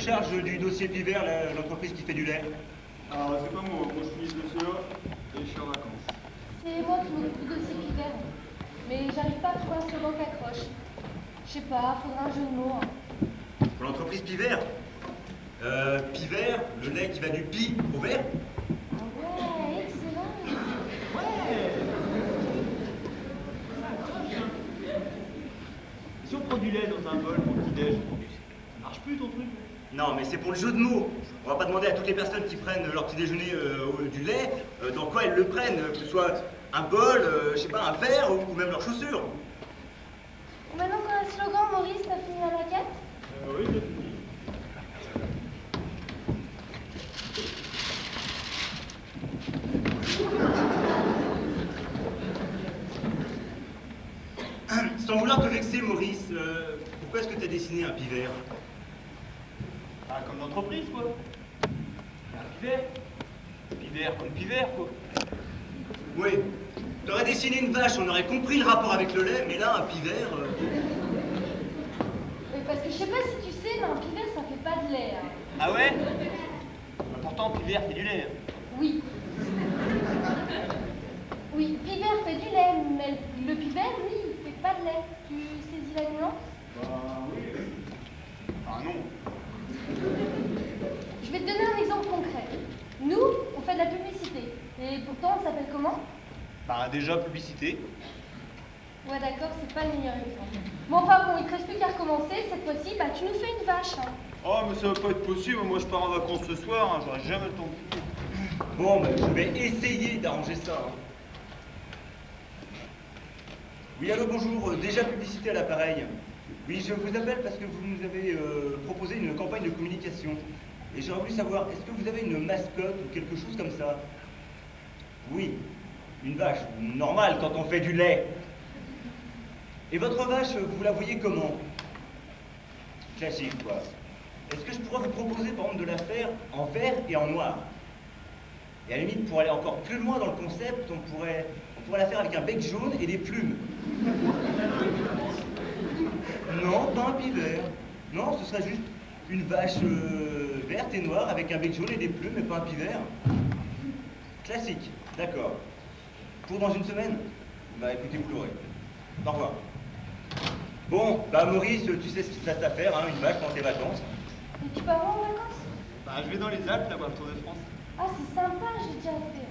Charge du dossier Pivert, l'entreprise qui fait du lait. Alors, c'est pas moi je finis ce dossier-là et je suis en vacances. C'est moi qui m'occupe du dossier Pivert. Mais j'arrive pas à trouver un slogan qui accroche. Je sais pas, faudra un jeu de mots. Pour l'entreprise Pivert. Pivert, le lait qui va du pi au vert. Ah ouais, excellent. Si on prend du lait dans un bol pour le petit-déj, ça marche plus ton truc? Non, mais c'est pour le jeu de mots. On va pas demander à toutes les personnes qui prennent leur petit déjeuner du lait dans quoi elles le prennent, que ce soit un bol, je sais pas, un verre ou même leurs chaussures. Maintenant qu'on a le slogan, Maurice, t'as fini la maquette? Oui, j'ai fini. Sans vouloir te vexer, Maurice, pourquoi est-ce que tu as dessiné un pivert? Ah, comme l'entreprise, quoi. Un pivert. Pivert comme pivert, quoi. Oui. T'aurais dessiné une vache, on aurait compris le rapport avec le lait, mais là, un pivert... Mais parce que je sais pas si tu sais, mais un pivert, ça fait pas de lait. Hein. Ah ouais? Pourtant, pivert fait du lait. Oui. Oui, pivert fait du lait, mais le pivert, lui, il fait pas de lait. Tu saisis la nuance? Bah oui. Ah non. Je vais te donner un exemple concret. Nous, on fait de la publicité. Et pourtant, on s'appelle comment? Bah déjà, publicité. Ouais, d'accord, c'est pas le meilleur exemple. Bon, enfin bon, il te reste plus qu'à recommencer. Cette fois-ci, bah, tu nous fais une vache. Hein. Oh, mais ça va pas être possible. Moi, je pars en vacances ce soir. Hein. J'aurai jamais le temps de finir. Bon, ben, je vais essayer d'arranger ça. Hein. Oui, allô, bonjour. Déjà publicité à l'appareil. Oui, je vous appelle parce que vous nous avez proposé une campagne de communication. Et j'aurais voulu savoir, est-ce que vous avez une mascotte ou quelque chose comme ça? Oui, une vache. Normal quand on fait du lait. Et votre vache, vous la voyez comment? Classique, quoi. Est-ce que je pourrais vous proposer, par exemple, de la faire en vert et en noir? Et à la limite, pour aller encore plus loin dans le concept, on pourrait la faire avec un bec jaune et des plumes. Non, pas un pivert. Non, ce serait juste une vache verte et noire avec un bec jaune et des plumes, mais pas un pivert. Classique, d'accord. Pour dans une semaine? Bah écoutez, vous l'aurez. Au revoir. Bon, bah Maurice, tu sais ce qu'il te reste à faire, hein, une vache pendant tes vacances. Et tu pars où en vacances? Bah, je vais dans les Alpes, là-bas, le Tour de France. Ah, c'est sympa, j'ai déjà fait.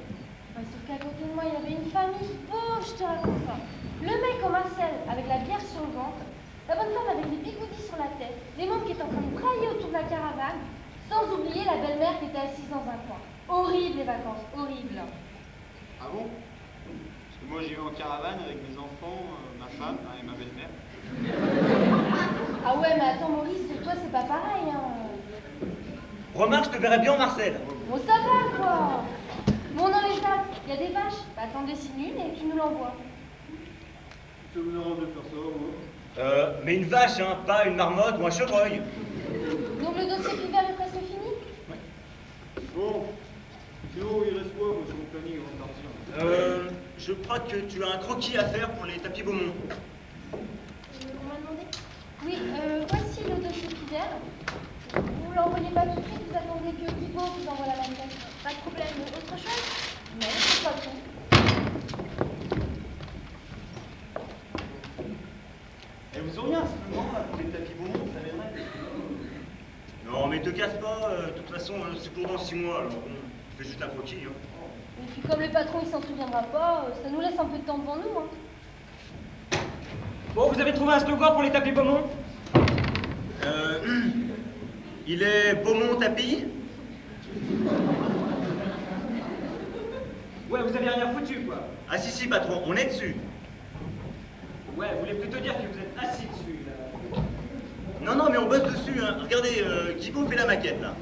Ouais, sauf qu'à côté de moi, il y avait une famille pauvre, je te raconte pas. Le mec au Marcel, avec la bière sur le ventre, la bonne femme avec des bigoudis sur la tête, les membres qui étaient en train de brailler autour de la caravane, sans oublier la belle-mère qui était assise dans un coin. Horrible les vacances, horrible. Ah bon? Parce que moi, j'y vais en caravane avec mes enfants, ma femme et ma belle-mère. Ah ouais, mais attends Maurice, toi c'est pas pareil, hein. Remarque, je te verrai bien en Marcel. Bon, ça va quoi. Bon, dans les Alpes, il y a des vaches. Bah, t'en dessines une et tu nous l'envoies. Ça vous arrange de faire ça, moi? Mais une vache, hein, pas une marmotte ou un chevreuil. Donc le dossier Pivert est presque fini? Bon. Sinon, il reste quoi, moi, sur mon planning avant de partir? Je crois que tu as un croquis à faire pour les tapis Beaumont. On m'a demandé. Oui, voici le dossier Pivert. Vous l'envoyez pas tout de suite, vous attendez que Guibo vous envoie la maquette. Pas de problème. Autre chose? Non, c'est pas tout. Et vous auriez un supplément là, pour les tapis Beaumont, ça m'aiderait. Non, mais te casse pas, de toute façon, c'est pour dans 6 mois, alors bon, fais juste un croquis. Hein. Et puis comme le patron il s'en souviendra pas, ça nous laisse un peu de temps devant nous. Hein. Bon, vous avez trouvé un slogan pour les tapis Beaumont? Il est Beaumont tapis? Ouais, vous avez rien foutu, quoi. Ah si, patron, on est dessus. Ouais, vous voulez plutôt dire que vous êtes assis dessus, là. Non, mais on bosse dessus, hein. Regardez, Guibo fait la maquette, là.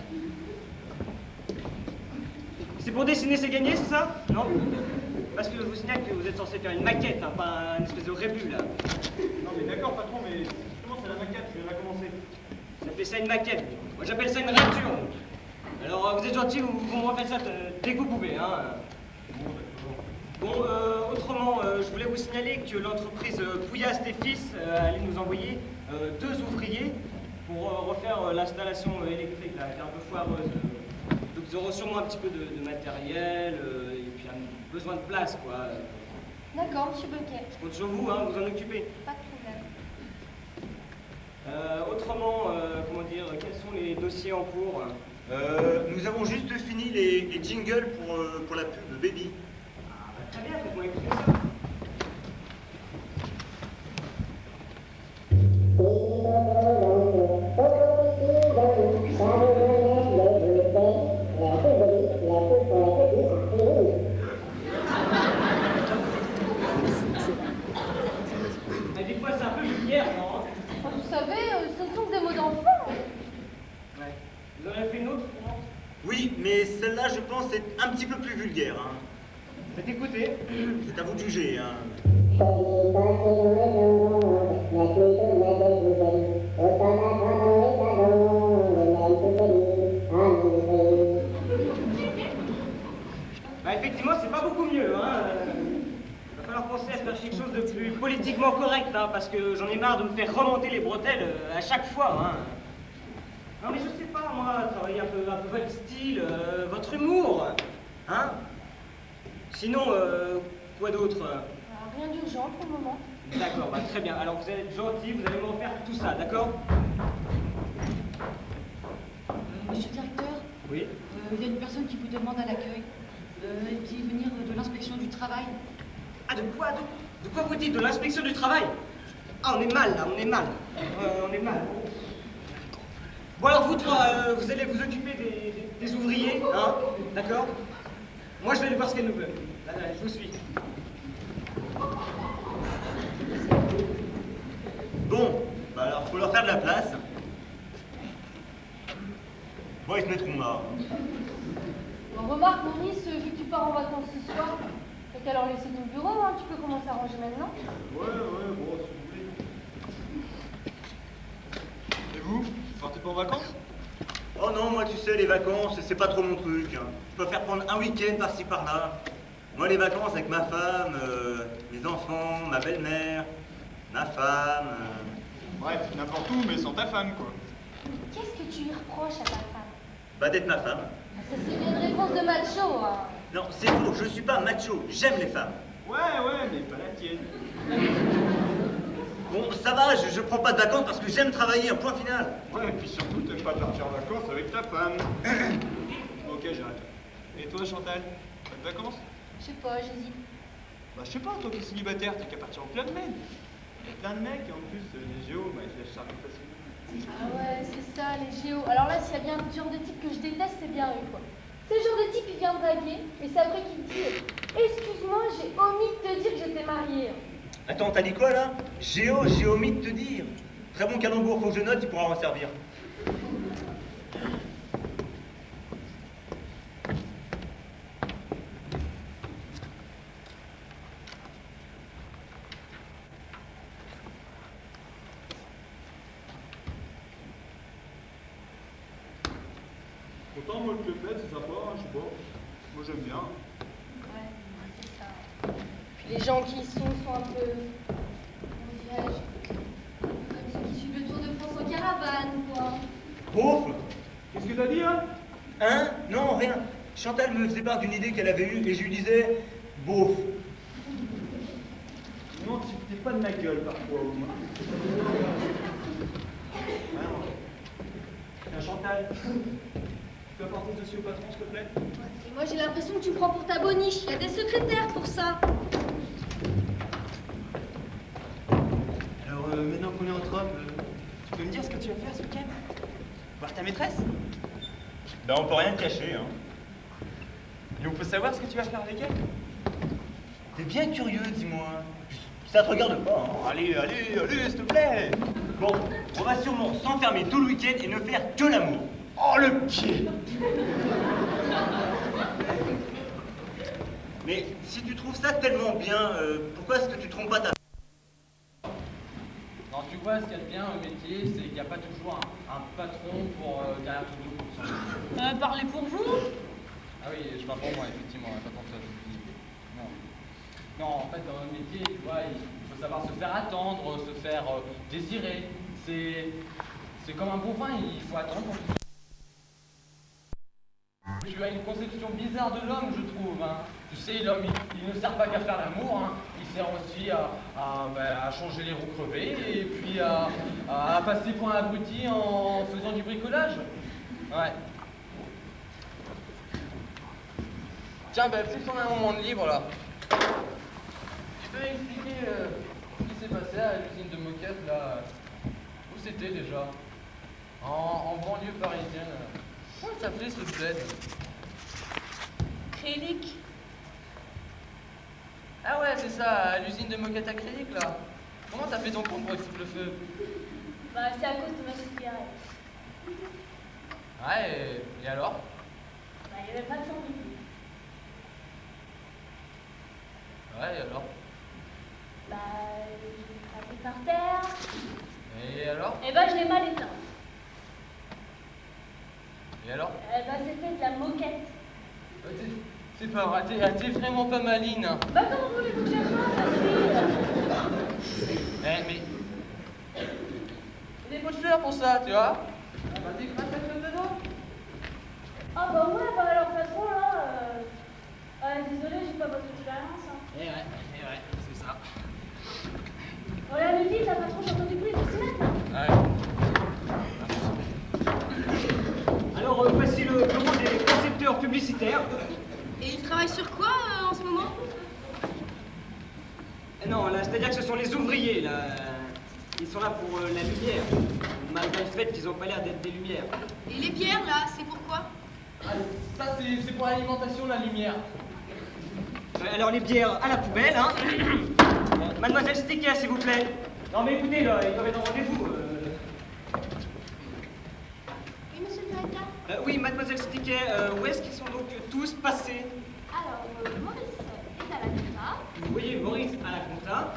C'est pour dessiner, c'est gagné, c'est ça? Non? Parce que je vous signale que vous êtes censé faire une maquette, hein, pas une espèce de rébut, là. Non, mais d'accord, patron, mais justement, c'est la maquette, je viens de la commencer. Vous appelez ça une maquette? Moi, j'appelle ça une rature. Alors, vous êtes gentil, vous me refaites ça dès que vous pouvez, hein. Bon, autrement, je voulais vous signaler que l'entreprise Pouillaste et Fils allait nous envoyer 2 ouvriers pour refaire l'installation électrique, là, qui est un peu foireuse. Donc ils auront sûrement un petit peu de matériel, et puis besoin de place, quoi. D'accord, monsieur Bonquet. Je compte sur vous, hein, vous en occupez. Pas de problème. Autrement, comment dire, quels sont les dossiers en cours? Nous avons juste fini les jingles pour la pub Baby. Ah, bah, très bien, faites-moi écouter ça. Mais des fois, c'est un peu vulgaire, non? Enfin, vous savez, ce ne sont que des mots d'enfant. Ouais. Vous en avez fait une autre, non? Oui, mais celle-là, je pense, est un petit peu plus vulgaire. Hein. Faites écouter. C'est à vous de juger. Hein. Bah effectivement, c'est pas beaucoup mieux, hein. Il va falloir penser à faire quelque chose de plus politiquement correct, hein, parce que j'en ai marre de me faire remonter les bretelles à chaque fois, hein. Non mais je sais pas, moi, travailler un peu votre style, votre humour, hein. Sinon, quoi d'autre? Rien d'urgent pour le moment. D'accord, bah très bien. Alors vous allez être gentil, vous allez me refaire tout ça, d'accord? Monsieur le directeur, Oui. il y a une personne qui vous demande à l'accueil. Elle dit venir de l'inspection du travail. Ah, de quoi vous dites? De l'inspection du travail? Ah, on est mal, là, on est mal. On est mal. Bon, alors vous trois, vous allez vous occuper des ouvriers, hein? D'accord? Moi, je vais aller voir ce qu'elle nous veut. Là, je vous suis. Bon, bah alors, faut leur faire de la place. Bon, ils se mettront là. Bon, remarque, Maurice, vu que tu pars en vacances ce soir, t'as qu'à leur laisser ton bureau, hein. Tu peux commencer à ranger maintenant. Ouais, bon, si vous voulez. Et vous partez pas en vacances? Oh non, moi, tu sais, les vacances, c'est pas trop mon truc. Hein. Je préfère prendre un week-end par-ci par-là. Moi, les vacances avec ma femme, mes enfants, ma belle-mère, ma femme. Bref, n'importe où, mais sans ta femme, quoi. Qu'est-ce que tu lui reproches à ta femme? Bah, d'être ma femme. Ça, c'est bien une réponse de macho, hein. Non, c'est faux, je suis pas macho, j'aime les femmes. Ouais, mais pas la tienne. Bon, ça va, je prends pas de vacances parce que j'aime travailler, un point final. Ouais, et puis surtout, t'aimes pas partir en vacances avec ta femme. Ok, j'arrête. Et toi, Chantal, pas de vacances? Je sais pas, j'hésite. Bah, je sais pas, toi qui es célibataire, t'as qu'à partir en plein de mai. Il y a plein de mecs, et en plus, les géos, bah, ils te laissent charmer facilement. Ah ouais, c'est ça, les géos. Alors là, s'il y a bien un genre de type que je déteste, c'est bien eux, quoi. C'est le genre de type qui vient draguer, et c'est après qu'il te dit excuse-moi, j'ai omis de te dire que j'étais mariée. Attends, t'as dit quoi là? J'ai omis de te dire. Très bon calembour, faut que je note, il pourra en servir. Pourtant, moi, le club med, c'est sympa, hein, je sais pas. Moi, j'aime bien. Ouais, c'est ça. Puis les gens qui y sont un peu, comment dirais-je, comme ceux qui suivent le Tour de France en caravane, quoi. Pauvre. Qu'est-ce que t'as dit, hein? Hein? Non, rien. Chantal me faisait part d'une idée qu'elle avait eue et je lui disais beauf. Non, tu t'es pas de ma gueule, parfois, au moins. Tiens, Chantal, tu peux apporter ce dossier au patron, s'il te plaît? Et moi, j'ai l'impression que tu prends pour ta boniche. Il y a des secrétaires pour ça. Alors, maintenant qu'on est entre hommes, tu peux me dire ce que tu vas faire ce week-end? Voir ta maîtresse? Ben on peut rien te cacher, hein. Et on peut savoir ce que tu vas faire avec elle? T'es bien curieux, dis-moi. Ça te regarde pas, hein. Oh, allez, s'il te plaît! Bon, on va sûrement s'enfermer tout le week-end et ne faire que l'amour. Oh, le pied! Mais si tu trouves ça tellement bien, pourquoi est-ce que tu trompes pas ta... Non, tu vois, ce qu'il y a de bien au métier, c'est qu'il n'y a pas toujours un patron pour derrière tout le monde. Parlez pour vous. Ah oui, je parle pour moi, effectivement, pas pour toi. Non. Non, en fait, dans le métier, tu vois, il faut savoir se faire attendre, se faire désirer. C'est C'est comme un bon vin, il faut attendre pour qu'il... Tu as une conception bizarre de l'homme, je trouve. Hein. Tu sais, l'homme, il ne sert pas qu'à faire l'amour. Hein. Il sert aussi à changer les roues crevées et puis à passer pour un abruti en faisant du bricolage. Ouais. Tiens, ben, puisqu'on a un moment de libre là, tu peux m'expliquer ce qui s'est passé à l'usine de moquette là? Où c'était déjà? En banlieue parisienne. Comment ça s'appelait ce bled? Acrylique. Ah ouais, c'est ça, à l'usine de moquette acrylique là. Comment t'as fait ton compte pour foutre le feu? Bah, c'est à cause de ma cigarette. Ouais, et alors? Bah, il n'y avait pas de champignons. Ouais, et alors? Bah, je l'ai frappé par terre. Et alors? Et bah, je l'ai mal éteint. Et alors? Bah, c'était de la moquette. C'est pas vrai, t'es vraiment pas maline. Hein. Bah, comment voulez-vous que je fasse, Mais... Il y a des pots de fleurs pour ça, tu vois? Vas-y, crache ta fleur dedans. Ah bah ouais, bah alors patron là, désolé, j'ai pas votre expérience. Hein. Eh ouais, c'est ça. Voilà, le dit, la patron, j'ai entendu bruit, il faut s'y mettre. Ouais. Alors, voici le bureau des concepteurs publicitaires. Et il travaille sur quoi en ce moment? Non, là, c'est-à-dire que ce sont les ouvriers, là. Ils sont là pour la lumière, malgré le fait qu'ils n'ont pas l'air d'être des lumières. Et les bières là, c'est pourquoi? Ah, ça, c'est pour l'alimentation, la lumière. Alors, les bières à la poubelle, hein. Mademoiselle Sticker, s'il vous plaît. Non, mais écoutez, là, ils doivent être en rendez-vous. Oui, monsieur le directeur. Oui, mademoiselle Sticker, où est-ce qu'ils sont donc tous passés? Alors, Maurice est à la compta, Vous voyez Maurice à la compta,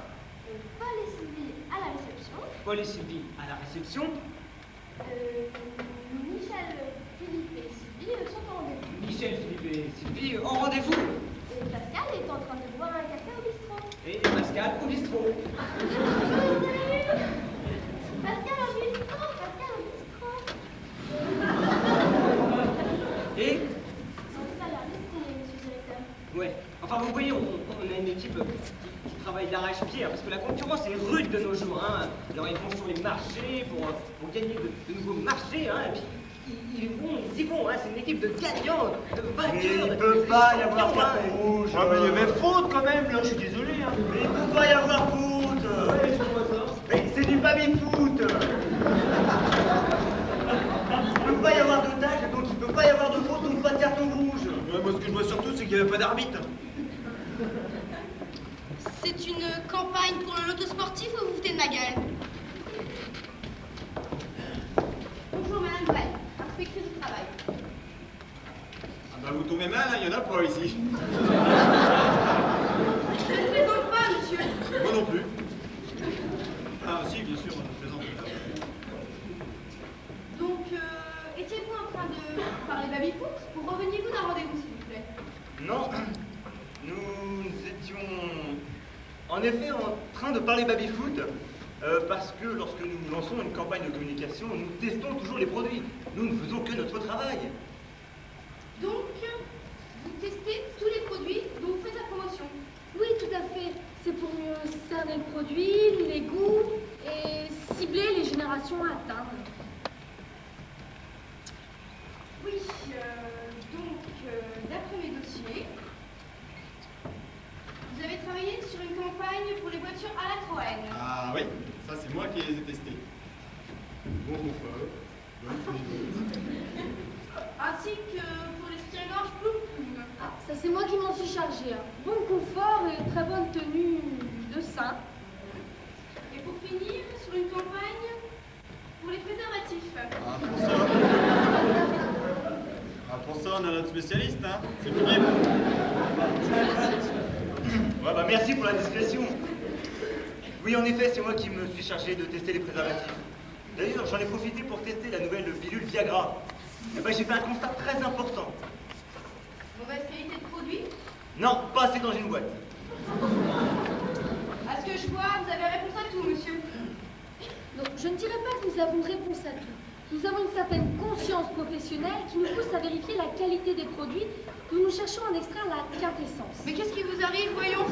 Paul et Sylvie à la réception, Paul et Sylvie à la réception, Michel, Philippe et Sylvie sont en rendez-vous. Michel, Philippe et Sylvie en rendez-vous, Et Pascal est en train de boire un café au bistrot. et Pascal au bistrot. Pascal au bistrot, Pascal au bistrot. Et Ça a l'air destiné, monsieur le directeur. ouais, enfin vous voyez, on a une équipe qui travaille d'arrache-pied, parce que la concurrence est rude de nos jours. Hein. Alors ils vont sur les marchés pour gagner de nouveaux marchés, hein, et puis ils y vont, hein. C'est une équipe de gagnants, de vainqueurs. Mais il de peut pas y champions, avoir hein. carton rouge. Ah, mais il y avait faute quand même, là, je suis désolé. Hein. Mais il peut pas y avoir foot. Mais c'est du baby-foot. Il peut pas y avoir de tacle, donc il peut pas y avoir de faute, donc pas de carton rouge. Ouais, moi, ce que je vois surtout, c'est qu'il n'y avait pas d'arbitre. C'est une campagne pour le loto sportif ou vous vous foutez de ma gueule? Bonjour Madame Brel, inspectrice du travail. Ah bah vous tombez mal, il y en a pas ici. Je ne plaisante pas, monsieur. Moi non plus. Ah si, bien sûr, je plaisante. Donc, étiez-vous en train de parler baby-foot ou reveniez-vous d'un rendez-vous, s'il vous plaît? Non, nous étions en effet en train de parler baby-foot parce que lorsque nous lançons une campagne de communication, nous testons toujours les produits. Nous ne faisons que notre travail. Donc, vous testez tous les produits dont vous faites la promotion. Oui, tout à fait. C'est pour mieux cerner le produit, les goûts et cibler les générations à atteindre. Oui, d'après mes dossiers, vous avez travaillé sur une campagne pour les voitures à la Troène. Ah oui, ça c'est moi qui les ai testés. Bon confort, bonne cuisine. Ainsi que pour les soutiens-gorge Ploum Ploum. Ah, ça c'est moi qui m'en suis chargée. Hein. Bon confort et très bonne tenue de sein. Et pour finir, sur une campagne pour les préservatifs. Pour ça, on a notre spécialiste, hein. C'est Philippe. Ouais, bah merci pour la discrétion. Oui, en effet, c'est moi qui me suis chargé de tester les préservatifs. D'ailleurs, j'en ai profité pour tester la nouvelle pilule Viagra. Et ben, j'ai fait un constat très important. Mauvaise qualité de produit. Non, pas assez dans une boîte. À ce que je vois, vous avez réponse à tout, monsieur. Donc, je ne dirais pas que nous avons réponse à tout. Nous avons une certaine conscience professionnelle qui nous pousse à vérifier la qualité des produits dont nous cherchons à en extraire la quintessence. Mais qu'est-ce qui vous arrive, voyons?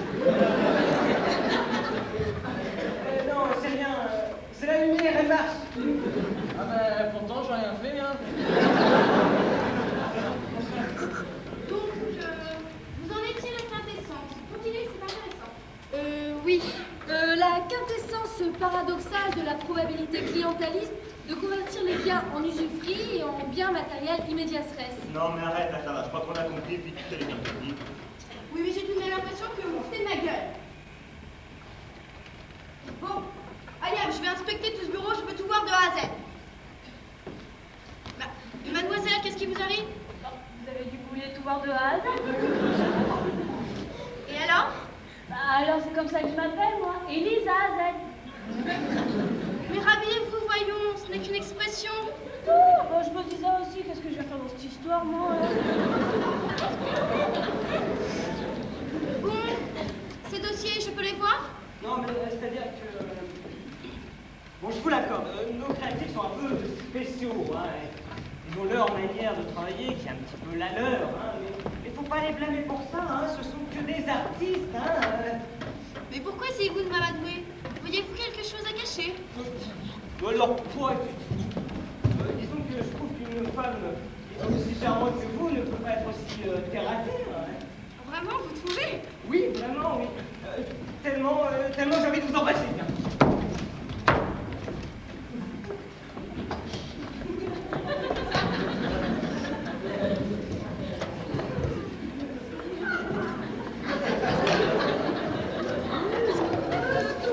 Non, c'est rien. C'est la lumière, elle marche. Ah ben, pourtant, j'ai rien fait, hein. Donc, vous en étiez la quintessence. Continuez, c'est intéressant. Oui. La quintessence paradoxale de la probabilité clientéliste de convertir les biens en usufruit et en biens matériels immédiats res. Non, mais arrête, là, ça va. Je crois qu'on a compris, et puis tout est bien compris. Oui, mais j'ai tout de même l'impression que vous foutez de ma gueule. Bon, allez, je vais inspecter tout ce bureau, je veux tout voir de A à Z. Mademoiselle, qu'est-ce qui vous arrive? Vous avez dit que vous vouliez tout voir de A à Z? Et alors? Alors c'est comme ça que je m'appelle, moi. Élise A à Z. Mais rhabillez-vous, voyons, ce n'est qu'une expression. Oh, bah, je me disais aussi, qu'est-ce que je vais faire dans cette histoire, moi Bon, ces dossiers, je peux les voir? Non, mais c'est-à-dire que... Bon, je vous l'accorde, nos créatifs sont un peu spéciaux, hein. Ils ont leur manière de travailler qui est un petit peu la leur, hein. Mais faut pas les blâmer pour ça, hein. Ce sont que des artistes, hein. Mais pourquoi essayez-vous de m'amadouer? Voyez-vous quelque chose à cacher? Alors, quoi disons que je trouve qu'une femme aussi charmante que vous ne peut pas être aussi terre à terre, hein. Vraiment, vous trouvez? Oui, vraiment, oui. Tellement j'ai envie de vous embrasser.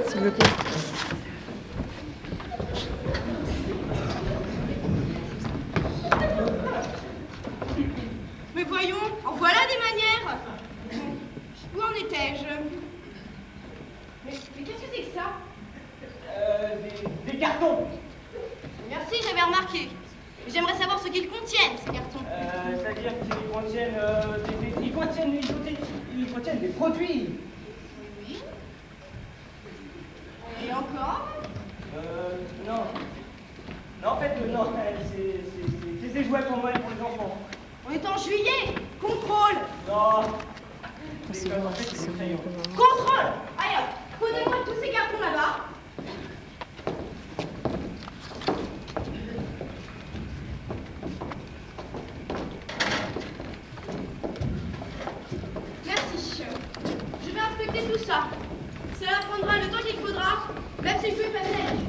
S'il vous plaît. Mais voyons, en voilà des manières. Où en étais-je? Mais qu'est-ce que c'est que ça? Des cartons. Merci, j'avais remarqué. J'aimerais savoir ce qu'ils contiennent, ces cartons. C'est-à-dire qu'ils contiennent, ils contiennent des produits. Oui. Et encore? Non. Non, en fait, non, c'est des jouets pour moi et pour les enfants. On est en juillet. Contrôle. Non. C'est bon, c'est bon. Contrôle. Allez hop, posez-moi tous ces cartons là-bas. Merci. Je vais inspecter tout ça. Cela prendra le temps qu'il faudra, même si je vais pas neige.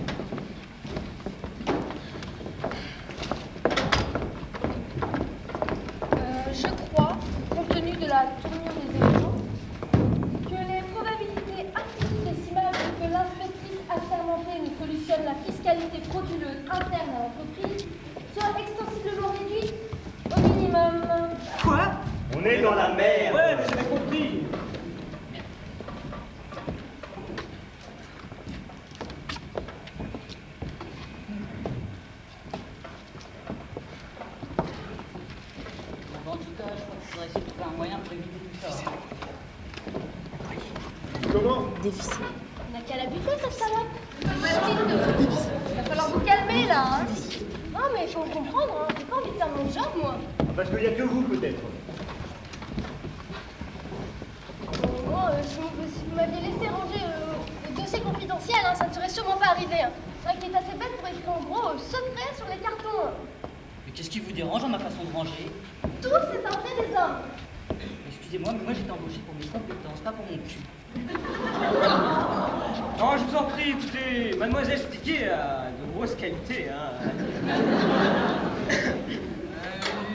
Je crois, compte tenu de la tournure des événements, que les probabilités infinitésimales que l'inspectrice assermentée nous solutionne la fiscalité frauduleuse interne à l'entreprise soient extensiblement réduites au minimum. Quoi? On est dans la mer. Ouais, mais j'avais compris. En tout cas, je crois qu'il faudrait essayer de trouver un moyen pour éviter tout ça. Comment? Difficile. On n'a qu'à la buter, cette salope. Il va falloir vous calmer, là, hein. Non, mais il faut comprendre, hein. J'ai pas envie de faire mon job, moi. Parce qu'il n'y a que vous, peut-être. Moi, si vous m'aviez laissé ranger le dossier confidentiel, hein, ça ne serait sûrement pas arrivé. Hein. C'est vrai qu'il est assez bête pour écrire en gros secret sur les cartons. Mais qu'est-ce qui vous dérange dans ma façon de ranger? Tout, c'est un fait des hommes. Excusez-moi, mais moi j'étais embauché pour mes compétences, pas pour mon cul. Non, je vous en prie, écoutez, mademoiselle Stiquet a de grosses qualités, hein.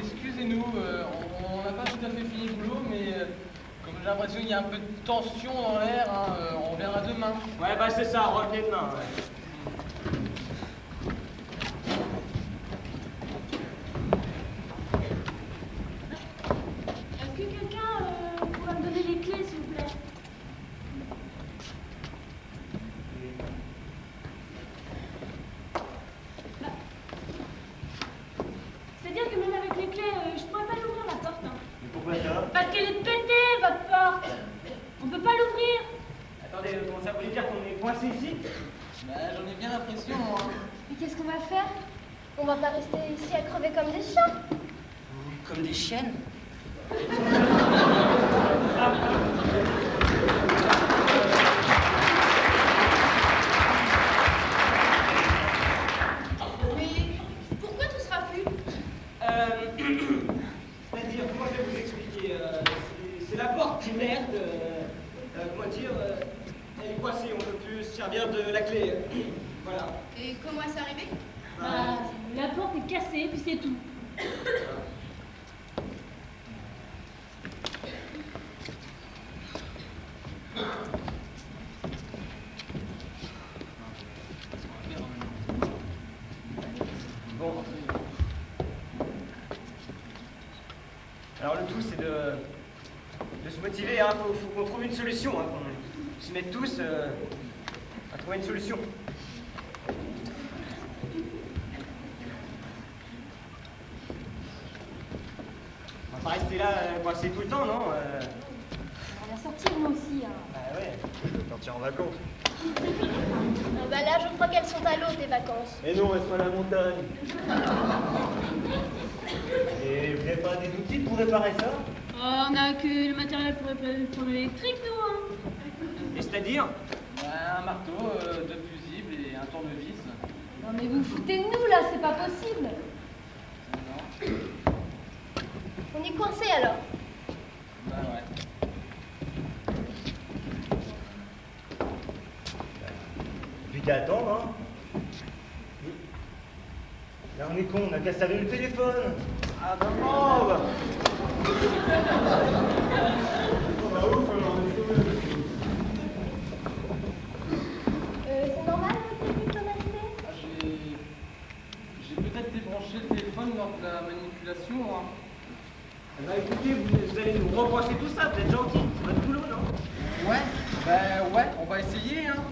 Excusez-nous, on n'a pas tout à fait fini le boulot, mais comme j'ai l'impression qu'il y a un peu de tension dans l'air, hein, on reviendra demain. Ouais, bah c'est ça, revenez demain, ouais. Est-ce que quelqu'un pourrait me donner les clés, s'il vous plaît? C'est-à-dire que même avec les clés, je pourrais pas l'ouvrir la porte. Hein. Mais pourquoi ça? Parce qu'elle est pétée, votre porte. On peut pas l'ouvrir. Attendez, comment ça veut dire qu'on est coincé ici? Bah, j'en ai bien l'impression, moi. Mais qu'est-ce qu'on va faire? On va pas rester ici à crever comme des chiens. Comme des chiennes. Mais pourquoi tout ce raffut? C'est-à-dire, comment je vais vous expliquer c'est la porte qui merde. Comment dire elle est coincée, on ne peut plus se servir de la clé. Voilà. Et comment est-ce arrivé? Bah, la porte est cassée, puis c'est tout. Bon. Alors le tout, c'est de se motiver, hein. Faut qu'on trouve une solution, hein. Qu'on se mette tous à trouver une solution. On va pas rester là coincé tout le temps, non On va sortir moi aussi. Hein. Bah ouais, je vais partir en vacances. Ah bah là, je crois qu'elles sont à l'eau, tes vacances. Mais non, elles sont à la montagne. Et vous n'avez pas des outils pour réparer ça? Oh, on a que le matériel pour l'électrique, nous, hein. Et c'est-à-dire Bah, un marteau, deux fusibles et un tournevis. Non mais vous foutez de nous là, c'est pas possible. Non. On est coincés alors. Bah ouais. Plus qu'à attendre, hein. Là, on est con, on a qu'à s'allumer le téléphone. Ah bah mauve. C'est normal que c'est plus tonalité? Ah, j'ai peut-être débranché le téléphone lors de la manipulation, hein. Bah écoutez, vous allez nous reprocher tout ça, vous êtes gentil, c'est votre boulot, non? Ouais, bah ouais, on va essayer, hein.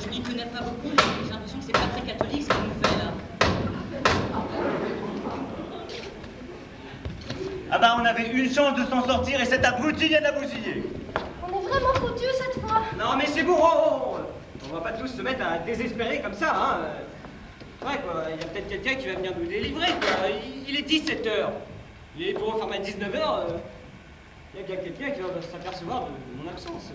Je n'y connais pas beaucoup, mais j'ai l'impression que c'est pas très catholique ce qu'on nous fait là. Ah bah, on avait une chance de s'en sortir et cet abruti vient d'aboutir. On est vraiment foutus cette fois. Non mais c'est bon, oh. On va pas tous se mettre à désespérer comme ça, hein. Ouais quoi, il y a peut-être quelqu'un qui va venir nous délivrer, quoi. Il est 17h. Il est pour refermer à 19h. Il y a bien quelqu'un qui va s'apercevoir de mon absence.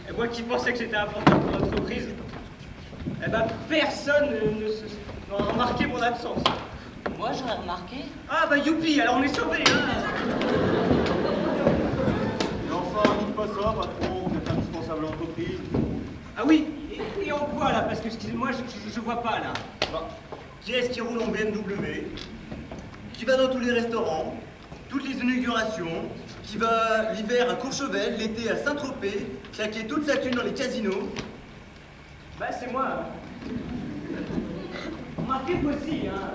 Et moi qui pensais que c'était important pour l'entreprise, eh ben personne n'a remarqué mon absence. Moi j'aurais remarqué. Ah bah youpi, alors on est sauvés, hein. Et enfin, dites pas ça, patron, vous êtes indispensable à l'entreprise. Ah oui, et en quoi là? Parce que excusez-moi, je vois pas là. Bon. Qui est-ce qui roule en BMW? Qui va dans tous les restaurants, toutes les inaugurations, qui va l'hiver à Courchevel, l'été à Saint-Tropez, claquer toute sa thune dans les casinos? Bah c'est moi. Remarquez vous aussi, hein.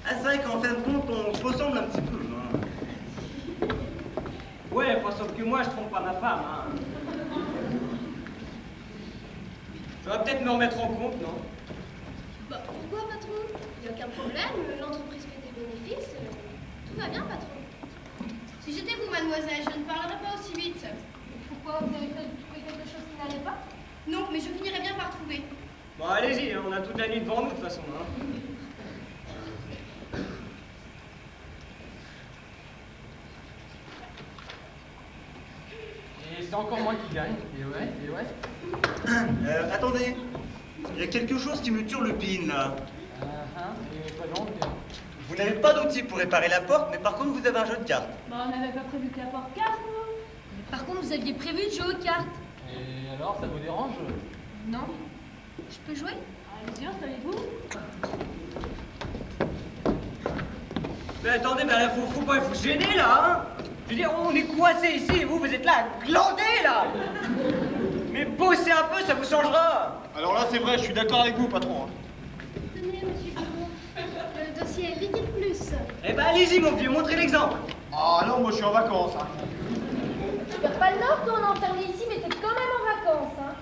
Ah, c'est vrai qu'en fin de compte, on se ressemble un petit peu. Hein. Ouais, enfin, sauf que moi je trompe pas ma femme, hein. Je vais peut-être me remettre en compte, non? Bah pourquoi patron? Il n'y a aucun problème, l'entreprise fait des bénéfices. Tout va bien patron. Si j'étais vous, mademoiselle, je ne parlerais pas aussi vite. Pourquoi vous avez trouvé quelque chose qui n'allait pas? Non, mais je finirais bien par trouver. Bon, allez-y, hein, on a toute la nuit devant nous de toute façon, hein. Et c'est encore moi qui gagne. Et ouais. Attendez, il y a quelque chose qui me turlupine là. Et pas donc. Vous n'avez pas d'outil pour réparer la porte, mais par contre vous avez un jeu de cartes. Bah, on n'avait pas prévu que la porte casse, nous. Mais par contre, vous aviez prévu de jouer aux cartes. Et alors, ça vous dérange? Non. Je peux jouer? Allez-y, installez-vous. Mais attendez, mais faut pas vous gêner là, hein. Je veux dire, on est coincés ici et vous êtes là à glander là. Mais bossez un peu, ça vous changera. Alors là, c'est vrai, je suis d'accord avec vous, patron. Tenez, monsieur Dumont, le dossier est liquide plus. Eh ben allez-y mon vieux, montrez l'exemple. Ah non, moi je suis en vacances. Hein. Tu perds pas le nord, toi, on est enfermé ici, mais t'es quand même en vacances, hein.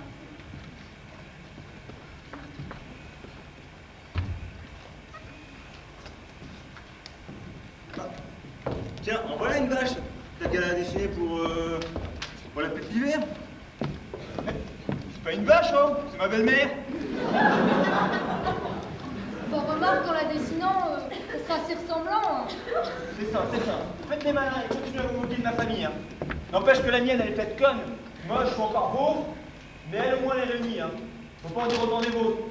Tiens, en voilà une vache. T'as qu'à la dessiner pour la petite hiver. C'est pas une vache, hein, c'est ma belle-mère. Bon, remarque, en la dessinant, ça sera assez ressemblant, hein. C'est ça, c'est ça. Faites des malins et continuez à vous moquer de ma famille. Hein. N'empêche que la mienne, elle est faite conne. Moi, je suis encore pauvre, mais elle, au moins, elle est réunie. Hein. Faut pas en dire autant des vôtres.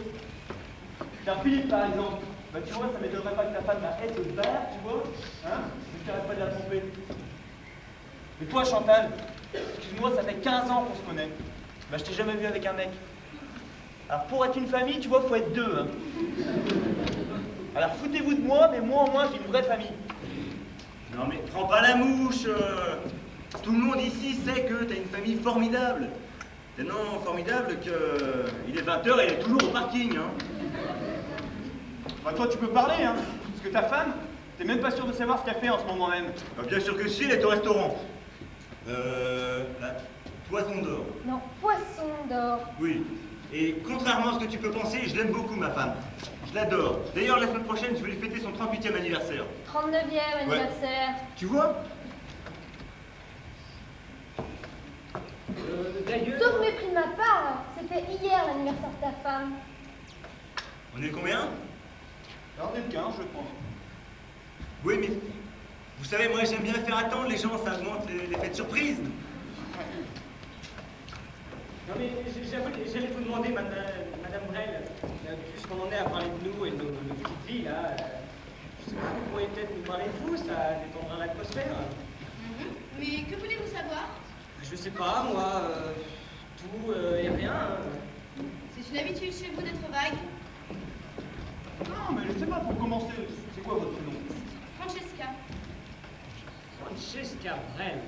Tiens, Philippe, par exemple. Bah, tu vois, ça m'étonnerait pas que ta femme la haisse au bar, tu vois. Hein? Je t'arrête pas de la tromper. Et toi, Chantal, excuse-moi, ça fait 15 ans qu'on se connaît. Bah, je t'ai jamais vu avec un mec. Alors, pour être une famille, tu vois, faut être deux. Hein. Alors, foutez-vous de moi, mais moi, au moins, j'ai une vraie famille. Non mais prends pas la mouche. Tout le monde ici sait que t'as une famille formidable. Tellement formidable que il est 20h et elle est toujours au parking. Hein. Bah, toi, tu peux parler, hein. Parce que ta femme, t'es même pas sûr de savoir ce qu'elle fait en ce moment même. Bah, bien sûr que si, elle est au restaurant. La Poisson d'or. Non, poisson d'or. Oui. Et contrairement à ce que tu peux penser, je l'aime beaucoup, ma femme. Je l'adore. D'ailleurs, la semaine prochaine, je vais lui fêter son 38e anniversaire. 39e anniversaire. Tu vois? D'ailleurs... Sauf mépris de ma part, c'était hier l'anniversaire de ta femme. On est combien? Alors, on est 15, je pense. Oui, mais vous savez, moi, j'aime bien faire attendre les gens, ça augmente l'effet de surprise. Non mais j'allais vous demander, Madame Brel, puisqu'on en est à parler de nous et de nos petites vies, là, je sais pas, vous pourriez peut-être nous parler de vous, ça détendra l'atmosphère. Mais que voulez-vous savoir? Je sais pas, moi, tout et rien. C'est une habitude chez vous d'être vague. Non, mais je sais pas, pour commencer, c'est quoi votre prénom? Francesca. Francesca Brel.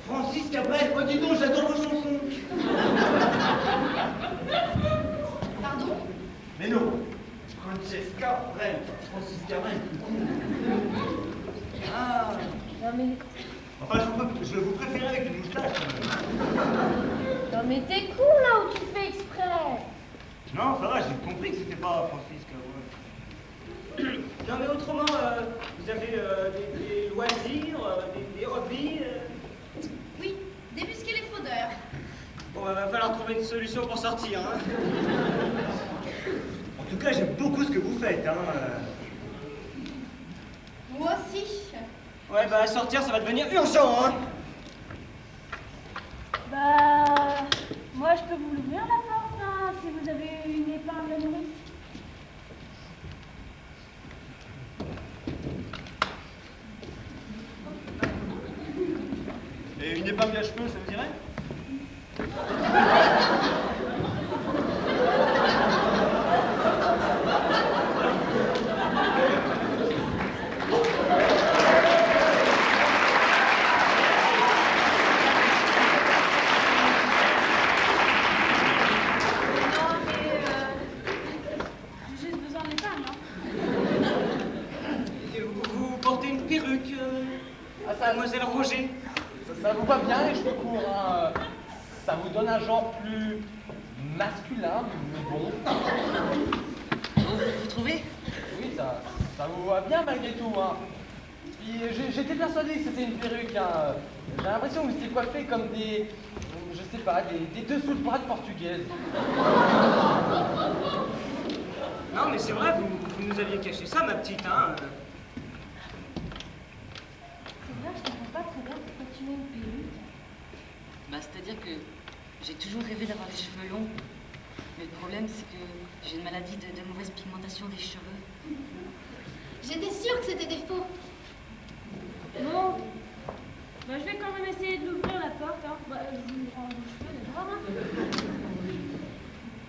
Francis Cabrel, oh dis donc, j'adore vos chansons. Pardon? Mais non, Francesca Brel, Francis Cabrel. Ah. Non mais... Enfin, je vous préférais avec une moustache, quand même. Non mais t'es con là où tu fais exprès. Non, ça va, j'ai compris que c'était pas Francis Cabrel. Non mais autrement, vous avez des loisirs, des hobbies Oui, débusquer les fraudeurs. Bon, va falloir trouver une solution pour sortir, hein. En tout cas, j'aime beaucoup ce que vous faites, hein. Moi aussi. Ouais, bah sortir, ça va devenir urgent, hein. Bah, moi je peux vous l'ouvrir la porte, hein, si vous avez une épingle à nourrice. Et une épingle à cheveux, ça vous dirait? J'ai juste besoin d'épingle, hein. Et vous portez une perruque, mademoiselle Roger. Ça vous va bien les cheveux courts, hein. Ça vous donne un genre plus masculin, mais bon. Vous trouvez? Oui, ça vous va bien malgré tout, hein. Puis j'étais persuadé que c'était une perruque, hein. J'ai l'impression que vous étiez coiffé comme des, je sais pas, des dessous de bras de portugaises. Non, mais c'est vrai, vous nous aviez caché ça, ma petite, hein. C'est vrai, je comprends pas très bien pourquoi tu mets une perruque. Bah, c'est-à-dire que j'ai toujours rêvé d'avoir les cheveux longs. Mais le problème, c'est que j'ai une maladie de mauvaise pigmentation des cheveux. J'étais sûre que c'était des faux. Bon, bah, je vais quand même essayer de l'ouvrir la porte, hein. Bah, je vous rends vos cheveux d'abord, hein.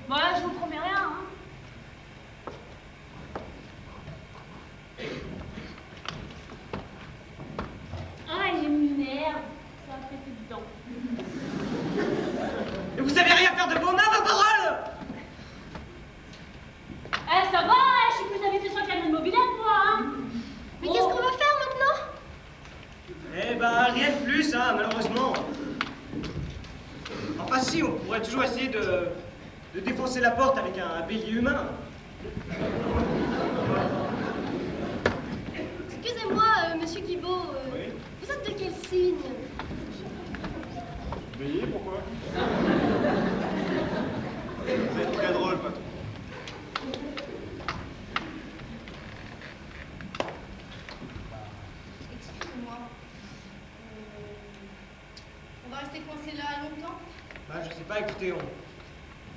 Bon, là, je vous promets rien, hein. faire de vos mains vos paroles. Eh, ça va, je suis plus habituée sur le camion de mobilette, moi, hein. Mais qu'est-ce qu'on va faire maintenant? Eh ben, rien de plus, hein, malheureusement. Enfin, si, on pourrait toujours essayer de défoncer la porte avec un bélier humain. Excusez-moi, monsieur Guibaud, Oui. vous êtes de quel signe? Bélier, pourquoi? Vous êtes très drôle, patron. Excusez-moi. On va rester coincé là longtemps? Bah, je sais pas, écoutez, on...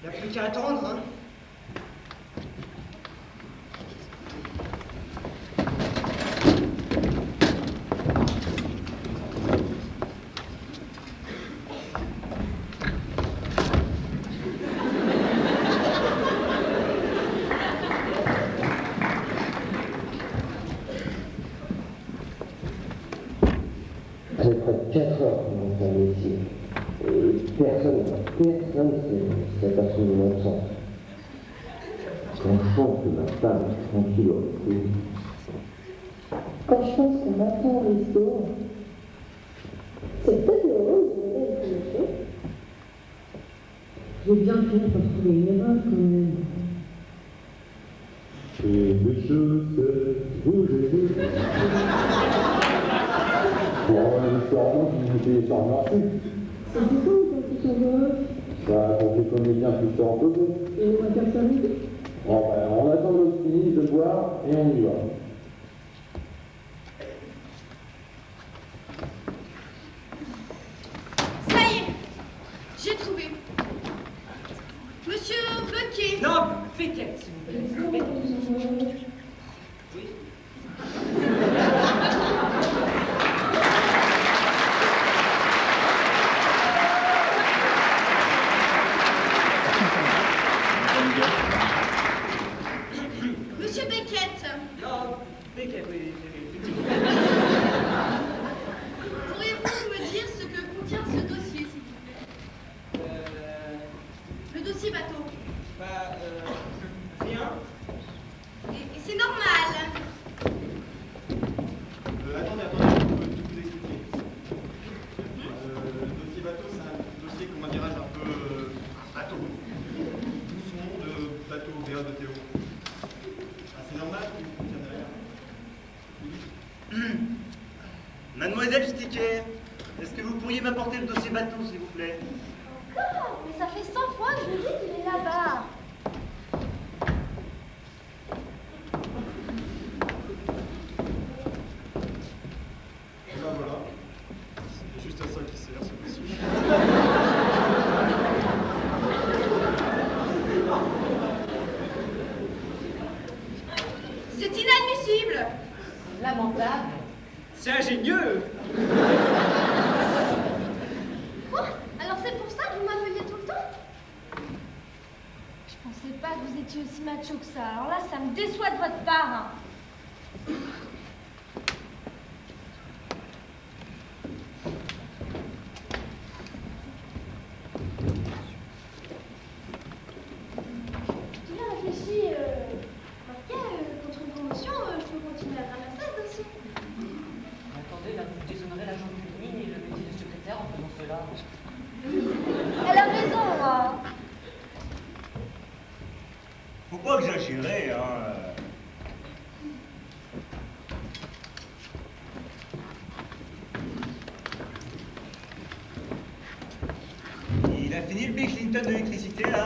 Il n'y a plus qu'à attendre, hein. Ça fait 4 heures qu'on est installé ici. Et personne s'est aperçu de mon absence. Quand je pense que ma femme est tranquille au resto, Quand je pense qu'on m'attend au resto, c'est peut-être heureux de me donner une solution. J'ai bien fini par trouver une erreur quand même. et les chaussettes bougent. Bon, l'histoire qui vous fait sans marcher. C'est du coup quand ils sont dehors. Ça, pour les comédiens plus tard que vous. Et on va faire ça vite. Bon, ben, on attend notre fini de boire et on y va. Ça y est, j'ai trouvé. Monsieur Bequet. Non, Beckett, s'il vous plaît. Oui. Monsieur Beckett. Non, Beckett, oui, effectivement. Pourriez-vous me dire ce que contient ce dossier, s'il vous plaît? Le dossier bateau. Rien. Et c'est normal. Attendez, je peux tout vous expliquer. Le dossier bateau, c'est un dossier, comment dirais-je, un peu bateau. Tout son nom de bateau, BA de Théo. Ah, c'est normal qu'il contienne rien. Mademoiselle Stiquet, est-ce que vous pourriez m'apporter le dossier bateau, s'il vous plaît? Encore? Mais ça fait 100 fois que je vous dis qu'il est là-bas. Et ben voilà. C'est juste à ça qu'il sert, ce dossier. C'est inadmissible. Lamentable. C'est ingénieux. Quoi? Alors c'est pour ça que vous m'appeliez tout le temps? Je pensais pas que vous étiez aussi macho que ça. Alors là, ça me déçoit de votre part, hein. J'ai bien réfléchi. Contre une promotion, je peux continuer à ramasser le dossier. Attendez, là, vous déshonorez l'agent féminine et le métier de secrétaire en faisant cela. Elle a raison, moi. Faut pas exagérer, hein. Il a fini le Bill Clinton de l'électricité, là.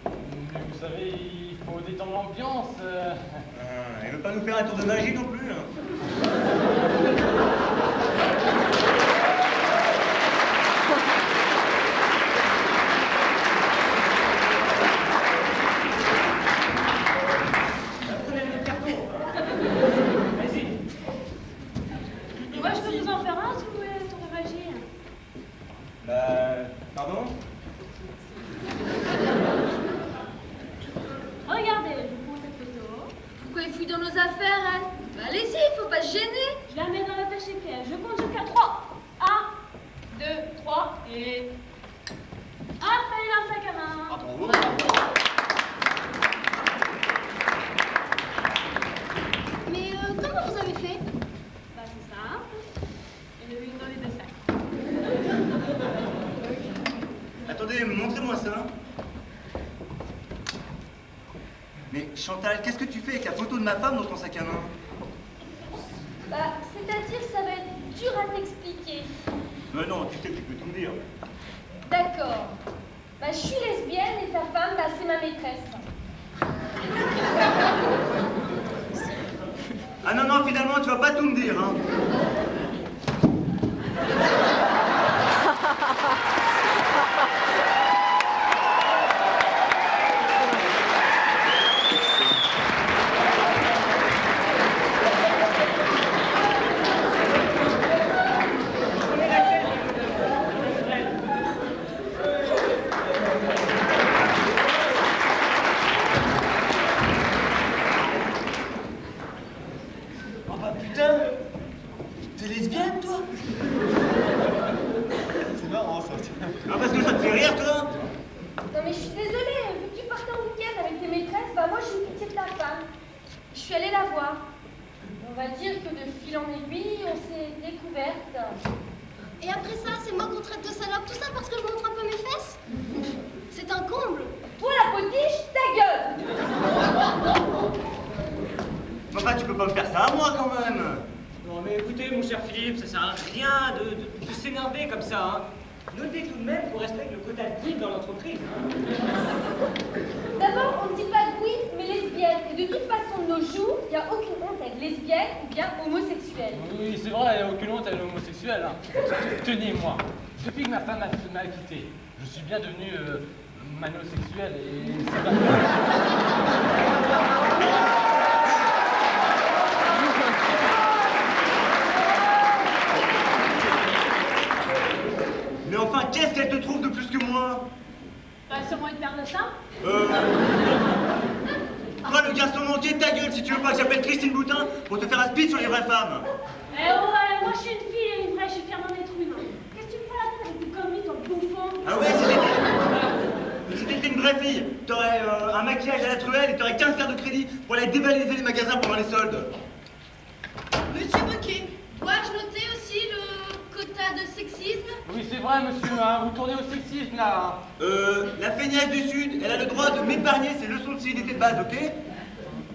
Mais vous savez, il faut détendre l'ambiance. Il veut pas nous faire un tour de magie non plus, hein. Prenez le carton. Vas-y. Moi, je peux vous en faire un si vous voulez tour de magie. Pardon? Regardez, je vous prends cette photo. Pourquoi il fouille dans nos affaires, elle? Bah, allez-y, il faut pas se gêner. Je la mets dans la tâche éclair. Je compte jusqu'à 3. 1, 2, 3 et... Ah, fallait Bravo. Mais comment vous avez fait? Bah, c'est simple. Il y en a une dans les deux sacs. Attendez, montrez-moi ça. Mais Chantal, qu'est-ce que tu fais avec la photo de ma femme dans ton sac à main? Bah, c'est-à-dire, ça va être dur à t'expliquer. Mais non, tu sais que tu peux tout me dire. D'accord. Bah, je suis lesbienne et ta femme, bah, c'est ma maîtresse. Ah non, non, finalement, tu vas pas tout me dire, hein. Oh bah putain, t'es lesbienne toi? C'est marrant ça. Ah, parce que ça te fait rire, toi? Non, mais je suis désolée, vu que tu partais en week-end avec tes maîtresses, bah, moi, j'ai eu pitié de ta femme. Je suis allée la voir. On va dire que de fil en aiguille, on s'est découvertes. Et après ça, c'est moi qu'on traite de salope, tout ça parce que je montre un peu mes fesses? C'est un comble. Toi, la potiche, ta gueule! Enfin, tu peux pas me faire ça à moi, quand même. Non mais écoutez, mon cher Philippe, ça sert à rien de s'énerver comme ça. Hein. Notez tout de même qu'on respecte le quota de guide dans l'entreprise. Hein. D'abord, on ne dit pas oui, mais lesbienne. Et de toute façon, de nos jours, il n'y a aucune honte à être lesbienne ou bien homosexuelle. Oui, c'est vrai, il n'y a aucune honte à l'homosexuel. Hein. Tenez-moi, depuis que ma femme m'a quitté, je suis bien devenu manosexuel et ça va. Mais enfin, qu'est-ce qu'elle te trouve de plus que moi? Bah, sûrement une paire de seins. Toi, le garçon manqué, ta gueule si tu veux pas que j'appelle Christine Boutin pour te faire un speech sur les vraies femmes. Eh ouais, moi je suis une fille et une vraie, je suis fière d'en être une. Qu'est-ce que tu me fais la tête avec tes conneries, toi, bouffon? Ah ouais, si t'étais une vraie fille, t'aurais un maquillage à la truelle et t'aurais 15 cartes de crédit pour aller dévaliser les magasins pendant les soldes. Monsieur Bocquet, dois-je noter aussi le quota de sexisme? Oui, c'est vrai, monsieur, hein, vous tournez au sexisme là. La feignasse du Sud, elle a le droit de m'épargner ses leçons de civilité de base, ok?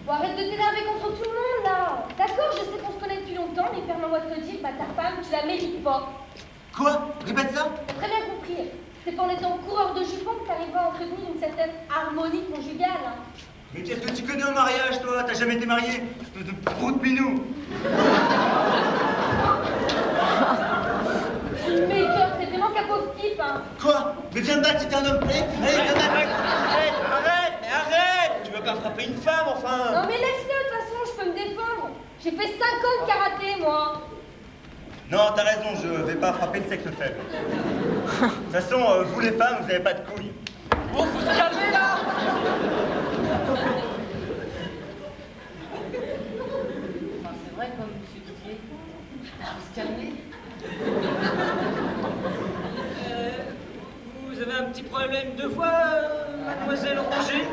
Bon, arrête de t'énerver contre tout le monde, là. D'accord, je sais qu'on se connaît depuis longtemps, mais permets-moi de te dire, bah, ta femme, tu la mérites pas. Quoi? Répète ça? T'as très bien compris. C'est pas en étant coureur de jupons que t'arriveras à entretenir une certaine harmonie conjugale. Hein. Mais qu'est-ce que tu connais au mariage, toi? T'as jamais été marié? Espèce de prout minou. Mais Kurt, c'est vraiment qu'un pauvre type, hein. Quoi? Mais viens de battre si t'es un homme. Allez, viens de battre. Arrête! Tu veux pas frapper une femme, enfin? Non mais laisse-le, de toute façon, je peux me défendre. J'ai fait 5 ans de karaté, moi. Non, t'as raison, je vais pas frapper le sexe faible. De toute façon, vous les femmes, vous avez pas de couilles. Bon, faut se calmer là. Enfin, c'est vrai, comme monsieur Didier. Faut se calmer. Vous avez un petit problème de voix, mademoiselle Roger?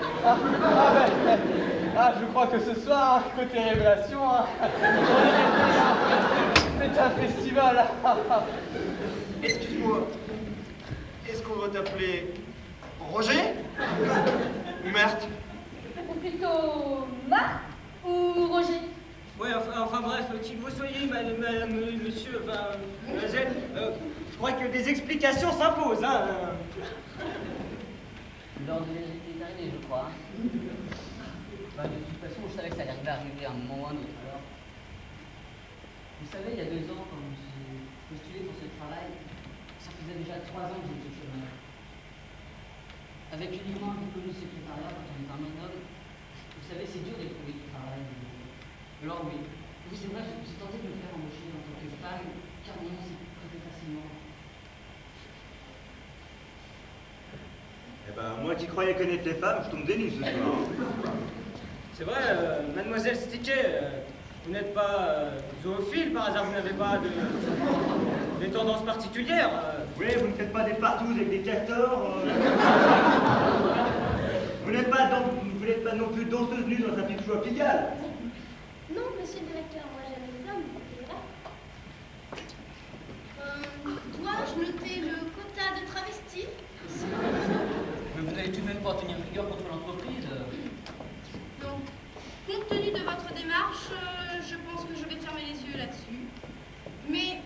Je crois que ce soir, côté révélation, hein, c'est un festival. Excuse-moi, est-ce qu'on doit t'appeler Roger? Ou Marthe? Ou plutôt Marc ou Roger. Ouais, enfin bref, qui que vous soyez, madame, monsieur, enfin, mademoiselle, je crois que des explications s'imposent, hein. L'heure de vérité est arrivée, je crois. Bah, de toute façon, je savais que ça allait arriver à un moment ou à un autre. Alors. Vous savez, il y a 2 ans, quand j'ai postulé pour ce travail, ça faisait déjà 3 ans que j'étais au chômage. Avec uniquement un diplôme de secrétariat quand on est un homme, vous savez, c'est dur de trouver du travail. Alors oui, c'est vrai, j'ai tenté de me faire embaucher en tant que femme, car mon nom s'est prêté facilement. Eh ben, moi qui croyais connaître les femmes, je tombe des nues ce soir. C'est vrai, mademoiselle Stiquet, vous n'êtes pas zoophile par hasard, vous n'avez pas des tendances particulières. Oui, vous ne faites pas des partous avec des castors. pas non plus danseuse nue dans un pipe-chou à Pigalle. Non, monsieur le directeur, moi j'aime les hommes, c'est vrai. Dois-je noter le quota de travestis? Mais vous n'allez tout de même pas tenir rigueur contre l'entreprise. Non. Compte tenu de votre démarche, je pense que je vais fermer les yeux là-dessus. Mais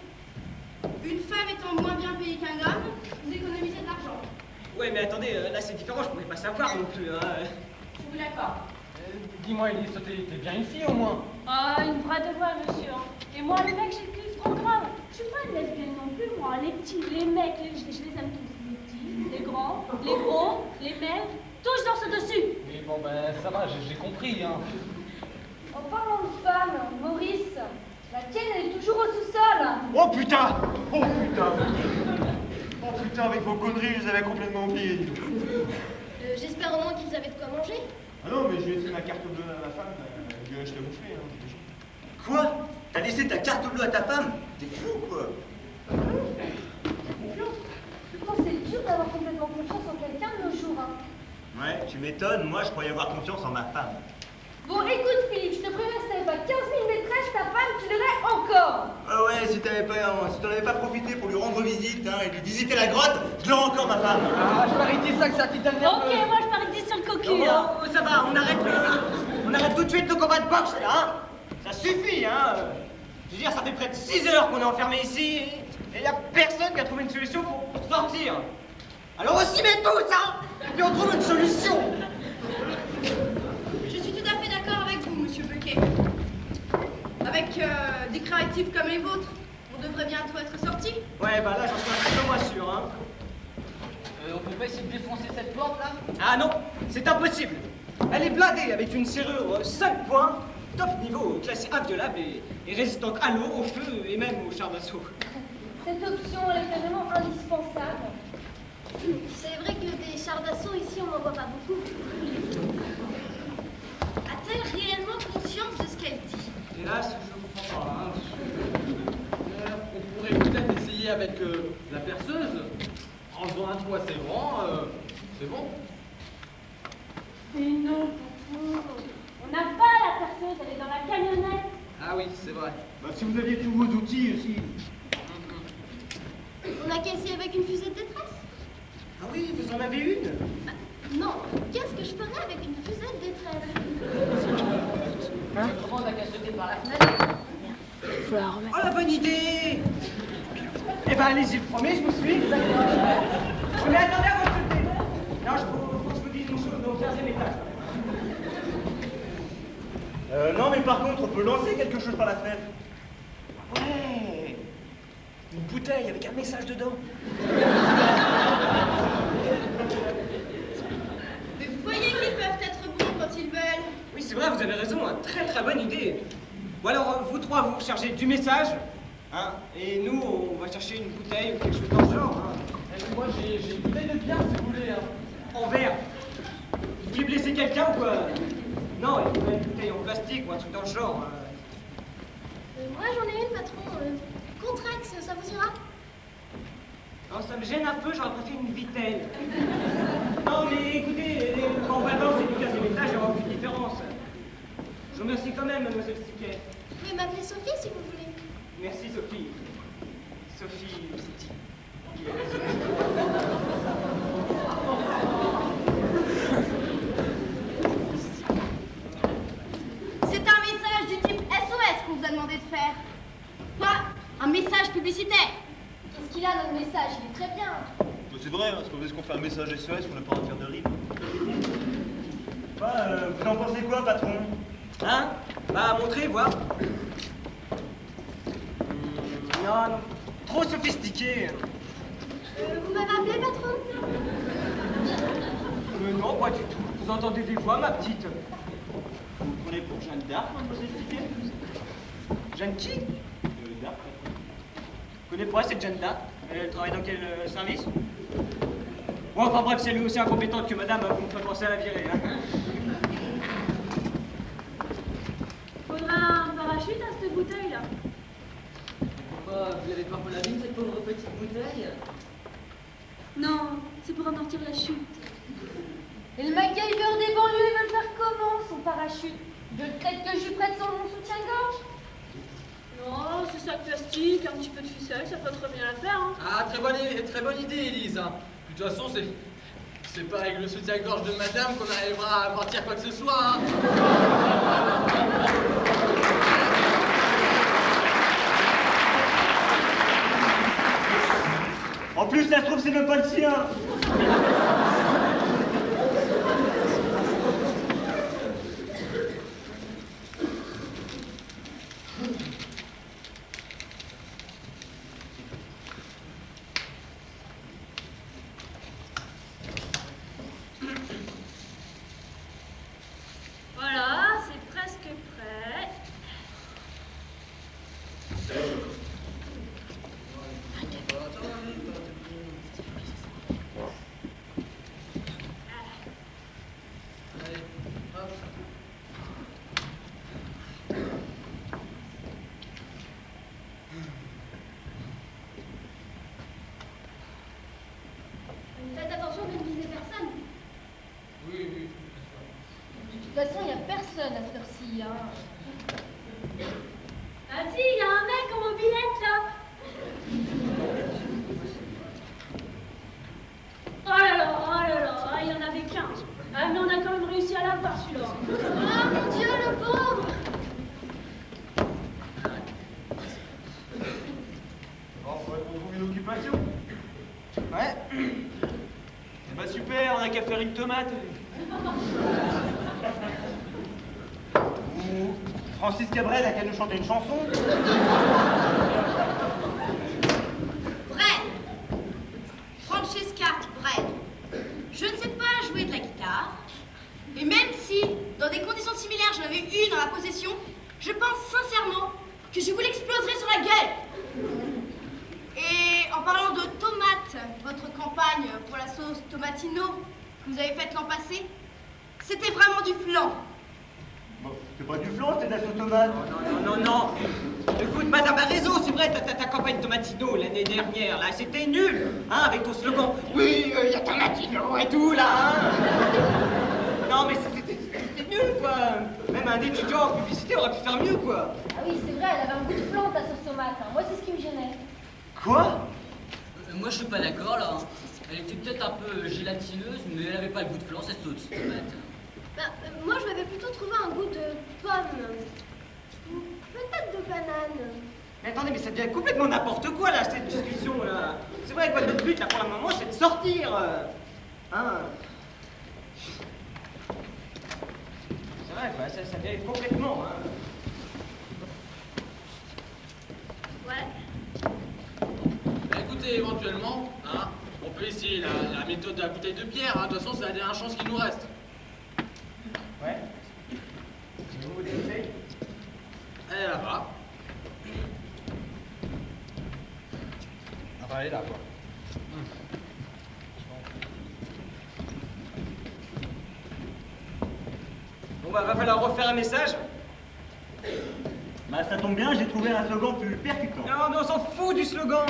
une femme étant moins bien payée qu'un homme, vous économisez de l'argent. Ouais, mais attendez, là c'est différent, je pouvais pas savoir non plus, hein. Je vous l'accorde. Dis-moi, Elise, t'es bien ici au moins? Ah, une vraie devoir, monsieur. Hein. Et moi, les mecs, j'ai le cul trop grave. Je suis pas une lesbienne non plus, moi. Les petits, les mecs, je les aime tous. Les petits, les grands, les gros, les mêmes, tous dansent dessus. Mais bon, ben ça va, j'ai compris, hein. En parlant de femmes, Maurice, la tienne, elle est toujours au sous-sol. Oh putain! Oh putain! Oh putain, avec vos conneries, je les avais complètement oubliées. J'espère au moins qu'ils avaient de quoi manger. Ah non, mais j'ai laissé ma carte bleue à ma femme, je lui ai acheté à bouffer. Hein. Quoi? T'as laissé ta carte bleue à ta femme? T'es fou, quoi? Pourtant, c'est dur d'avoir complètement confiance en quelqu'un de nos jours. Hein. Ouais, tu m'étonnes, moi je croyais avoir confiance en ma femme. Bon, écoute, Philippe, je te préviens, si t'avais pas 15 000 maîtresses, ta femme, tu l'aurais encore. Ah ouais, si t'en avais pas profité pour lui rendre visite, hein, et lui visiter la grotte, je l'aurais encore, ma femme. Ah, je parie 10 ça que ça quitte un nerveux. Ok, moi, je parie 10 sur le cocu. Hein. Oh, ça va, on arrête tout de suite le combat de boxe, là, hein. Ça suffit, hein. Je veux dire, ça fait près de 6 heures qu'on est enfermé ici, et il y a personne qui a trouvé une solution pour sortir. Alors on s'y met tous, hein, et on trouve une solution. Je suis tout à fait d'accord avec vous, monsieur Bequet. Avec des créatifs comme les vôtres, on devrait bientôt être sortis. Ouais, bah là, j'en suis un petit peu moins sûr, hein. On peut pas essayer de défoncer cette porte là? Ah non, c'est impossible. Elle est blindée avec une serrure 5 points, top niveau, classée inviolable et résistante à l'eau, au feu et même au char d'assaut. Cette option, elle est vraiment indispensable. C'est vrai que des chars d'assaut ici, on n'en voit pas beaucoup. A-t-elle réellement conscience de ce qu'elle dit? Hélas, je comprends pas, hein. On pourrait peut-être essayer avec la perceuse. En faisant un trou assez grand, c'est bon. Mais non, patron. On n'a pas la perceuse, elle est dans la camionnette. Ah oui, c'est vrai. Bah, si vous aviez tous vos outils aussi. On n'a qu'à essayer avec une fusée de détresse. Ah oui, vous en avez une? Non, qu'est-ce que je ferais avec une fusée de détresse? Autrement, on n'a qu'à sauter par la fenêtre. Oh, la bonne idée! Eh ben, allez-y, le premier, je vous suis. Mais attendez avant de sauter. Non, faut que je vous dise une chose, au 15e étage. Non, mais par contre, on peut lancer quelque chose par la fenêtre. Ouais! Une bouteille avec un message dedans. Mais vous voyez qu'ils peuvent être bons quand ils veulent. Oui, c'est vrai, vous avez raison, hein, très très bonne idée. Ou alors, vous trois, vous chargez du message, hein, et nous, on va chercher une bouteille ou quelque chose dans ce genre. Hein. Et moi, j'ai une bouteille de bière si vous voulez. Hein. En verre. Vous voulez blesser quelqu'un ou quoi? Non, il faut une bouteille en plastique ou un truc dans le genre. Moi, j'en ai une, patron. Contrex, ça vous ira? Non, ça me gêne un peu, j'aurais préféré une vitelle. Non, mais écoutez, quand on va danser du 15e étage, il n'y aura aucune différence. Je vous remercie quand même, mademoiselle Stiquet. Vous pouvez m'appeler Sophie si vous voulez. Merci, Sophie. Sophie Stiquet. C'est un message du type SOS qu'on vous a demandé de faire. Quoi? Un message publicitaire? Qu'est-ce qu'il a dans le message? Il est très bien. C'est vrai, hein, parce qu'on est-ce qu'on fait un message SOS, on n'a pas le droit de faire de rime. Bah, vous en pensez quoi, patron? Hein? Bah, montrez, voir. Non, non. Trop sophistiqué. Vous m'avez appelé, patron? Non, pas du tout. Vous entendez des voix, ma petite? Vous me prenez pour Jeanne d'Arc, mademoiselle Stiquet? Jeanne qui? D'Arc. Vous connaissez pas cette Jeanne d'Arc? Elle travaille dans quel service? Bon, enfin bref, si elle est aussi incompétente que madame, vous me ferez penser à la virer. Hein. Faudra un parachute à cette bouteille-là. Pourquoi vous avez peur pour la vie de cette pauvre petite bouteille? Non, c'est pour amortir la chute. Et le MacGyver des banlieues, il va le faire comment son parachute? De crête que je lui prête mon soutien-gorge? Non, c'est sac plastique, un petit peu de ficelle, ça peut très bien la faire. Hein. Ah, très bonne idée, Élise. Hein. De toute façon, c'est pas avec le soutien-gorge de madame qu'on arrivera à partir quoi que ce soit. Hein. En plus, ça se trouve, c'est même pas le sien. Voilà, c'est presque prêt. Allez, hop. Faites attention de ne viser personne. Oui, oui, bien De toute façon, il n'y a personne à cette heure-ci. Hein. Ah si, il y a un mec en mobilette là. Oh là là, il y en avait 15. Ah mais on a quand même réussi à l'avoir celui-là. Oh mon Dieu, le pauvre! Bon, faudrait qu'on trouve une occupation. Ouais. Bah super, on a qu'à faire une tomate. Ou Francis Cabrel a qu'à nous chanter une chanson. Brel. Francesca Brel. Je ne sais pas jouer de la guitare. Et même si, dans des conditions similaires, j'en avais une dans la possession, je pense sincèrement que je vous l'exploserai sur la gueule. Et en parlant de tomates, votre campagne pour la sauce tomatino que vous avez faite l'an passé, c'était vraiment du flan. Bon, c'est pas du flan, c'est de la sauce tomate. Non. Écoute, madame a raison, c'est vrai, ta campagne Tomatino l'année dernière, là, c'était nul, hein, avec ton slogan. Oui, il y a Tomatino et tout, là, hein. Non, mais c'était nul, quoi. Même un étudiant en publicité aurait pu faire mieux, quoi. Ah oui, c'est vrai, elle avait un goût de plante, ta sauce tomate. Hein. Moi, c'est ce qui me gênait. Quoi? Moi, je suis pas d'accord, là. Elle était peut-être un peu gélatineuse, mais elle avait pas le goût de flan, cette sauce tomate. Bah, moi, je l'avais plutôt trouvé un goût de pomme. Ou peut-être de banane. Mais attendez, mais ça devient complètement n'importe quoi, là, cette discussion, là. C'est vrai, quoi, notre but, là, pour le moment, c'est de sortir, hein. C'est vrai, quoi, ça devient complètement, hein. Ouais. Bah, écoutez, éventuellement, hein, on peut essayer la méthode de la bouteille de bière. Hein. De toute façon, c'est la dernière chance qu'il nous reste. Ouais. Vous décidez? Elle est là-bas. Ah bah, elle est là, quoi. Bon, bah, va falloir refaire un message. Bah ça tombe bien, j'ai trouvé un slogan plus percutant. Non, mais on s'en fout du slogan.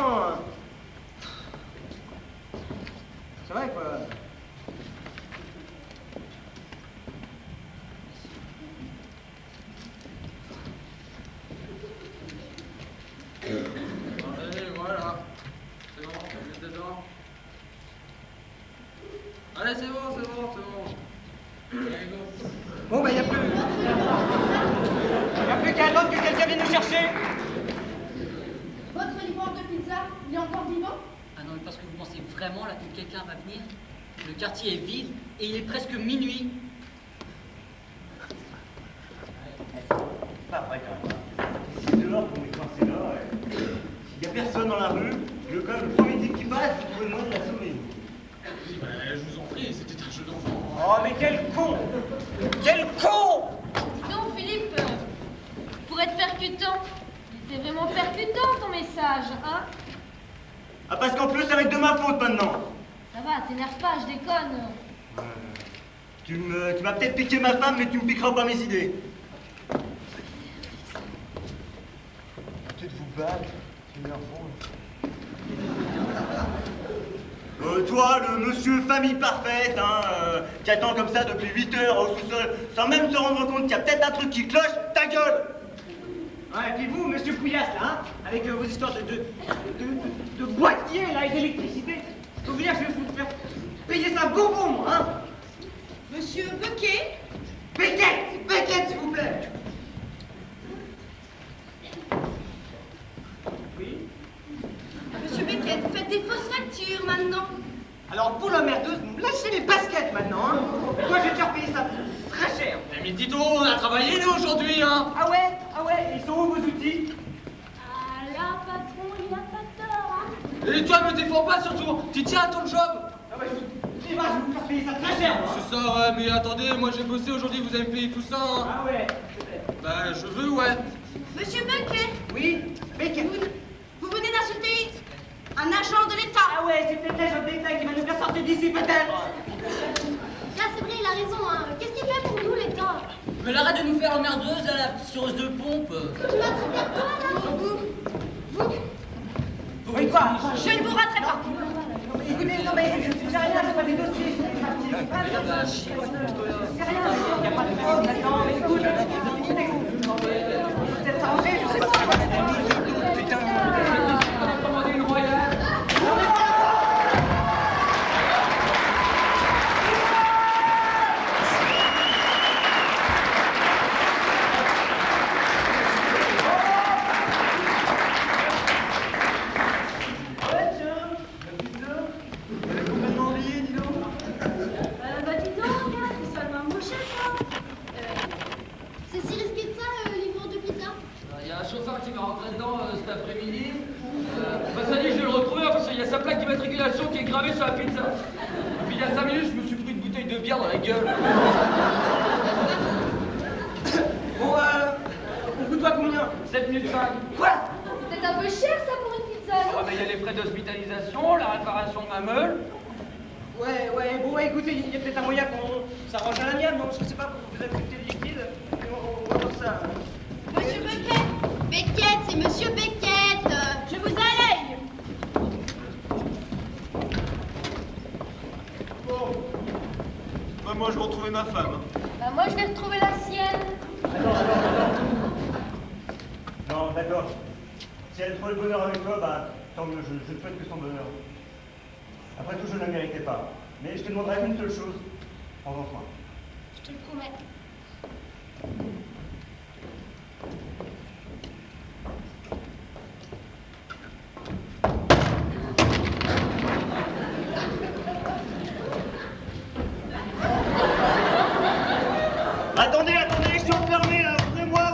C'est vrai, quoi. Allez, voilà. C'est bon, on est dedans. Allez, c'est bon. Allez, go. Bon, bah, y a plus qu'à attendre que quelqu'un vienne nous chercher. Votre livreur de pizza, il est encore vivant? Ah non, mais parce que vous pensez vraiment là que quelqu'un va venir? Le quartier est vide et il est presque minuit. Pas vrai quand même. C'est dehors pour me coincer là. S'il y a personne dans la rue, le premier type qui passe, vous pouvez moins de l'assommer. Oui, bah, je vous en prie, c'était un jeu d'enfant. Oh, mais quel con! Quel con! Non, Philippe, pour être percutant, c'est vraiment percutant ton message, hein? Ah, parce qu'en plus, ça va être de ma faute maintenant. Ça va, t'énerve pas, je déconne. Tu m'as peut-être piqué ma femme, mais tu me piqueras pas mes idées. Peut-être vous battre, c'est énervant. Oh, Toi, le monsieur famille parfaite, qui attend comme ça depuis 8 heures au sous-sol, sans même se rendre compte qu'il y a peut-être un truc qui cloche, ta gueule! Ouais, et puis vous, monsieur Pouillasse, là, avec vos histoires de boîtiers, là, et d'électricité, faut vous dire que je vais vous faire payer ça bonbon, moi, hein. Monsieur Bequet? Beckett, s'il vous plaît. Oui? Monsieur Bequet, faites des fausses factures maintenant. Alors, pour la merdeuse, vous me lâchez les baskets maintenant, hein. Et moi, je vais te faire payer ça très cher. Mais dis donc, on a travaillé nous aujourd'hui, hein. Ah ouais, ils sont où vos outils? Ah là, patron, il n'a pas tort, hein. Et toi, me défends pas surtout, tu tiens à ton job. Ah ouais, je vais vous faire payer ça très cher, moi. C'est ça, ouais, mais attendez, moi j'ai bossé aujourd'hui, vous allez me payer tout ça, hein. Ah ouais, Bah, je veux, ouais. Monsieur Bequet? Oui, Beckett. Vous venez d'insulter un agent de l'État. Ah ouais, c'est peut-être l'agent de l'État qui va nous faire sortir d'ici, peut-être. Là, c'est vrai, il a raison, hein. Qu'est-ce qu'il fait pour nous, l'État? Mais arrête de nous faire l'emmerdeuse à la tireuse de pompe. Tu m'as traité de toi, là? Vous? Oui, quoi? Je ne vous raterai pas. Écoutez, non mais j'ai rien, c'est pas des dossiers, c'est rien, il n'y a pas de problème, d'accord, mais écoute, écoutez-vous, peut-être arrangé, je sais pas. Putain, Commandez une royale. Bah dis donc, regarde, c'est seulement embauché, quoi. C'est si risqué de ça, livreur de pizza? Il y a un chauffeur qui va rentrer dedans cet après-midi. Bah ça dit, je vais le retrouver parce qu'il y a sa plaque d'immatriculation qui est gravée sur la pizza. Et puis il y a 5 minutes, je me suis pris une bouteille de bière dans la gueule. Bon, on vous doit combien? 7 minutes 5. Quoi? C'est un peu cher, ça, pour une pizza, Ah non? bah il y a les frais d'hospitalisation, la réparation de ma meule. Ouais, bon, écoutez, il y a peut-être un moyen qu'on s'arrange à l'amiable, donc je sais pas, vous acceptez le liquide, et on va voir ça. Monsieur Bequet? Bequet, c'est Monsieur Bequet. Je vous allègue. Bon. Bah, moi, je vais retrouver ma femme. Bah moi, je vais retrouver la sienne. Non, d'accord. Si elle trouve le bonheur avec toi, bah, tant mieux, je ne souhaite que son bonheur. Après tout, je ne la méritais pas. Mais je te demanderai une seule chose. Prends-en soin. Je te le promets. Attendez, je suis enfermé là. Ouvrez-moi.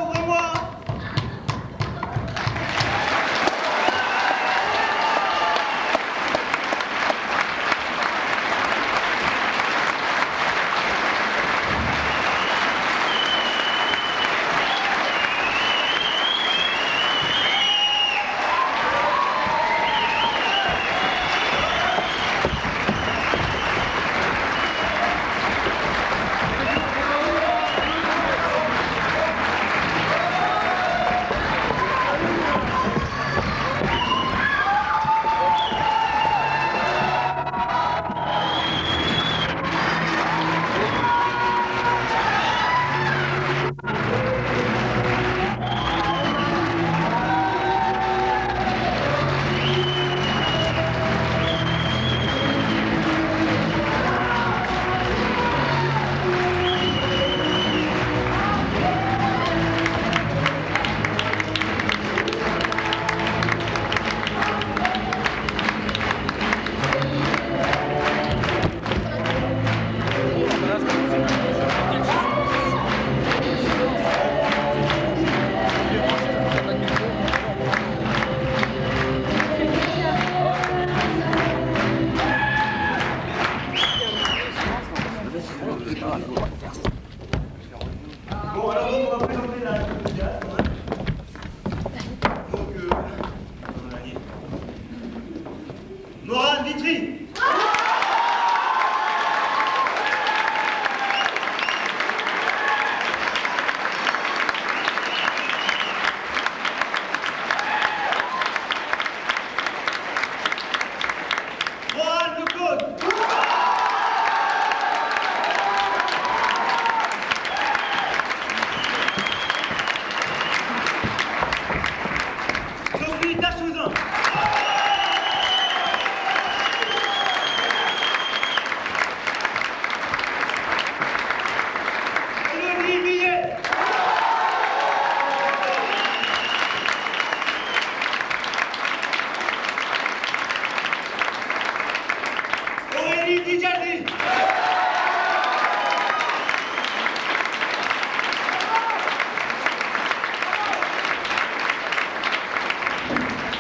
dit Jaldi.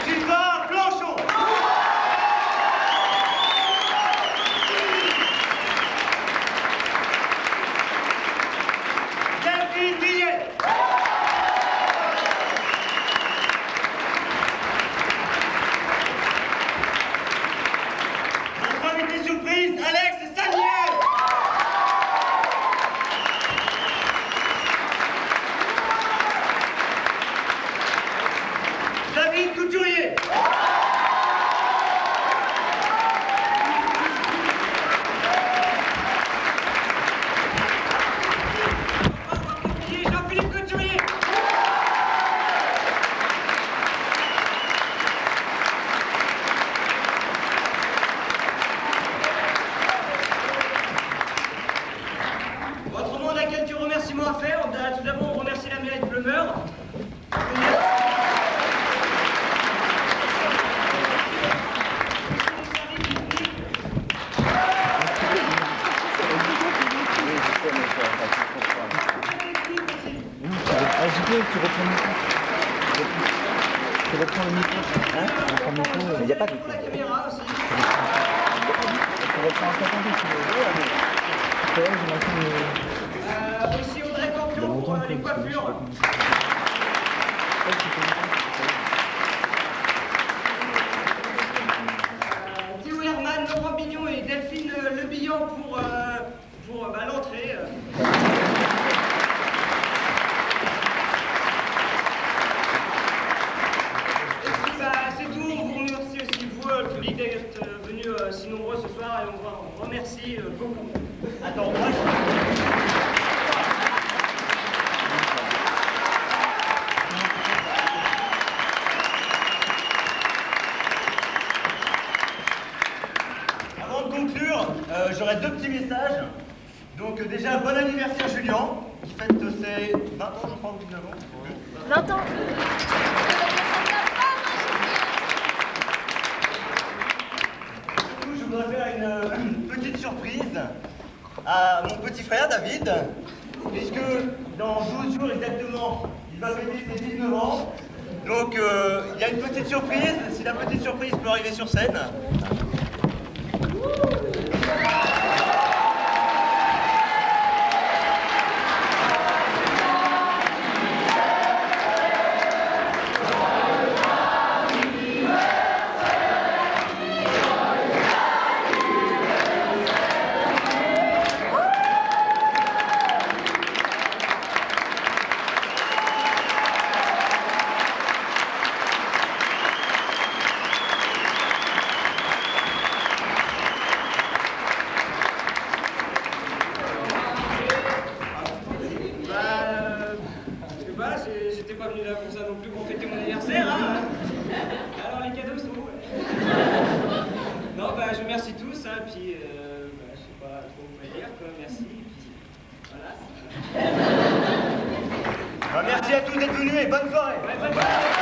Sylvain Blanchon. Delphine Millet. Notre invité surprise, Alex Saniel. David Couturier. Jean-Philippe Couturier. Autrement, on a quelques remerciements à faire. Tout d'abord, on remercie la mairie de Pleumeur. Tu reprends le micro. Hein? Tu reprends le micro. Il n'y a pas de micro. La caméra aussi. Tu reprends en 50 si tu veux. Aussi Audrey Campion pour les coiffures. Théo Herman, Laurent Bignon et Delphine Le Billon pour l'entrée. C'est tout, on vous remercie aussi vous, le public d'être venu si nombreux ce soir et on vous remercie beaucoup. Attends, moi Avant de conclure, j'aurais deux petits messages. Donc déjà, bon anniversaire Julien, qui fête ses 20 ans, je crois, ou 19 ans. 20 ans. Surtout, je voudrais faire une petite surprise à mon petit frère David, puisque dans 12 jours exactement, il va fêter ses 19 ans. Donc il y a une petite surprise, si la petite surprise peut arriver sur scène. J'étais pas venu là pour ça non plus pour fêter mon anniversaire, hein. Alors les cadeaux sont où? Non, bah je remercie tous, hein, puis je sais pas trop quoi dire, quoi, merci, puis voilà. Merci à tous d'être venus et bonne soirée. Ouais, bonne soirée.